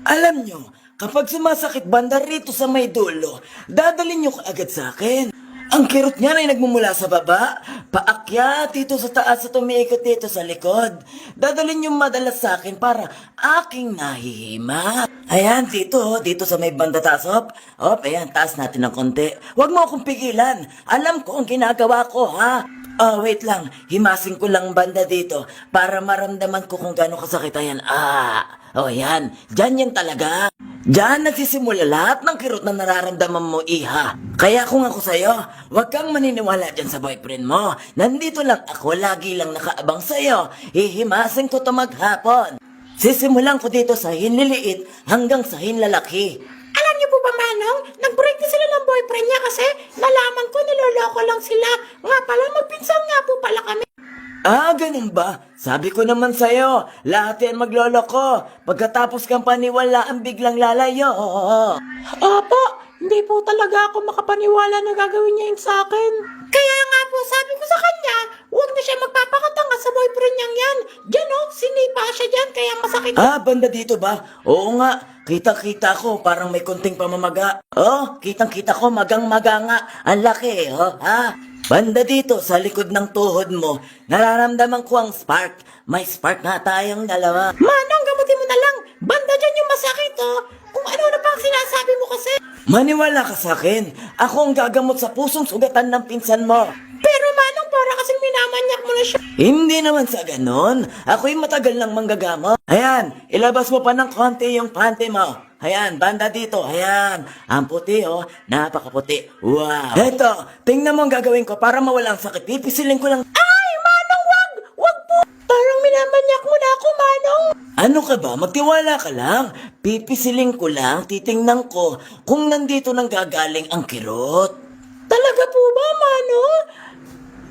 Alam nyo, kapag sumasakit banda rito sa may dulo, dadalhin nyo agad sa akin. Ang kirot niya ay nagmumula sa baba, paakyat dito sa taas at umiikot dito sa likod. Dadalhin nyo madalas sa akin para aking nahihima. Ayan, dito sa may banda taas, ayan, taas natin ng konti. Huwag mo akong pigilan, alam ko ang ginagawa ko, ha? Oh, wait lang, himasin ko lang banda dito para maramdaman ko kung gaano kasakit. Ayan, yan, dyan yan talaga. Diyan nagsisimula lahat ng kirot na nararamdaman mo, iha. Kaya kung ako sa'yo, huwag kang maniniwala dyan sa boyfriend mo. Nandito lang ako, lagi lang nakaabang sa'yo. Hihimasin ko to maghapon. Sisimulan ko dito sa hinliliit hanggang sa hinlalaki. Alam niyo po ba, Manong? Nag-break na sila ng boyfriend niya kasi nalaman ko niloloko lang sila. Nga pala, magpinsang nga po pala kami. Ganun ba? Sabi ko naman sa'yo, lahat yan magloloko. Pagkatapos kang paniwalaan, biglang lalayo. Opo, hindi po talaga ako makapaniwala na gagawin niya yun sa akin. Kaya nga po, sabi ko sa kanya, huwag na siya magpapakatanga sa boyfriend niyang yan. Diyan sinipa siya dyan, kaya masakit. Banda dito ba? Oo nga, kitang-kita ko, parang may konting pamamaga. Kitang-kita ko, magang-maga nga. Ang laki, Banda dito, sa likod ng tuhod mo, nararamdaman ko ang spark. May spark na tayong dalawa. Manong, gamutin mo na lang. Banda dyan yung masakit, Kung ano na pang sinasabi mo kasi. Maniwala ka sa akin. Ako ang gagamot sa pusong sugatan ng pinsan mo. Pero Manong, para kasing minamanyak mo na siya. Hindi naman sa ganon. Ako'y matagal lang manggagamot. Ayan, ilabas mo pa ng konti yung panty mo. Ayan, banda dito. Ayan, ang puti napakaputi. Wow. Eto, tingnan mo ang gagawin ko para mawala ang sakit. Pipisilin ko lang. Ay, Manong, wag! Wag po! Parang minamanyak mo na ako, Manong. Ano ka ba? Magtiwala ka lang. Pipisilin ko lang, titingnan ko kung nandito nang gagaling ang kirot. Talaga po ba, Manong?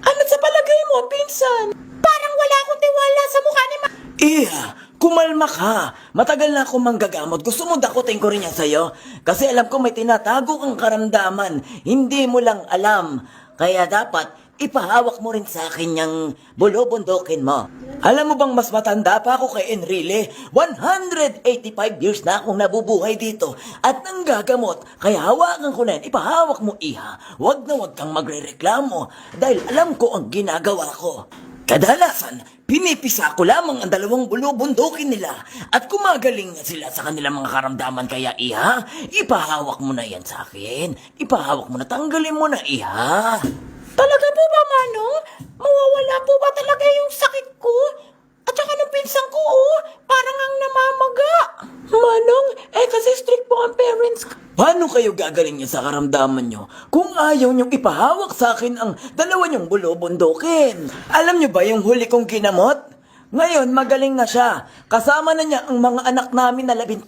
Ano sa palagay mo, pinsan? Parang wala akong tiwala sa mukha ni Iha, kumalma ka. Matagal na akong manggagamot. Gusto mo dakutin ko rin yan sa'yo? Kasi alam ko may tinatago kang karamdaman. Hindi mo lang alam. Kaya dapat ipahawak mo rin sa akin yung bulubundukin mo. Alam mo bang mas matanda pa ako kay Enrile? 185 years na akong nabubuhay dito at nanggagamot. Kaya hawakan ko na yan. Ipahawak mo, iha. Huwag na huwag kang magrereklamo dahil alam ko ang ginagawa ko. Kadalasan, pinipisa ko lamang ang dalawang bulubundukin nila at kumagaling na sila sa kanilang mga karamdaman. Kaya iha, ipahawak mo na yan sa akin. Ipahawak mo na, tanggalin mo na, iha. Talaga po ba, Manong? Mawawala po ba talaga yung sakit ko? At saka nung pinsan ko, parang ang namamaga. Manong, kasi strict po ang parents ko. Paano kayo gagaling niya sa karamdaman nyo kung ayaw niyong ipahawak sa akin ang dalawa niyong bulubundukin? Alam niyo ba yung huli kong ginamot? Ngayon, magaling na siya. Kasama na niya ang mga anak namin na 13.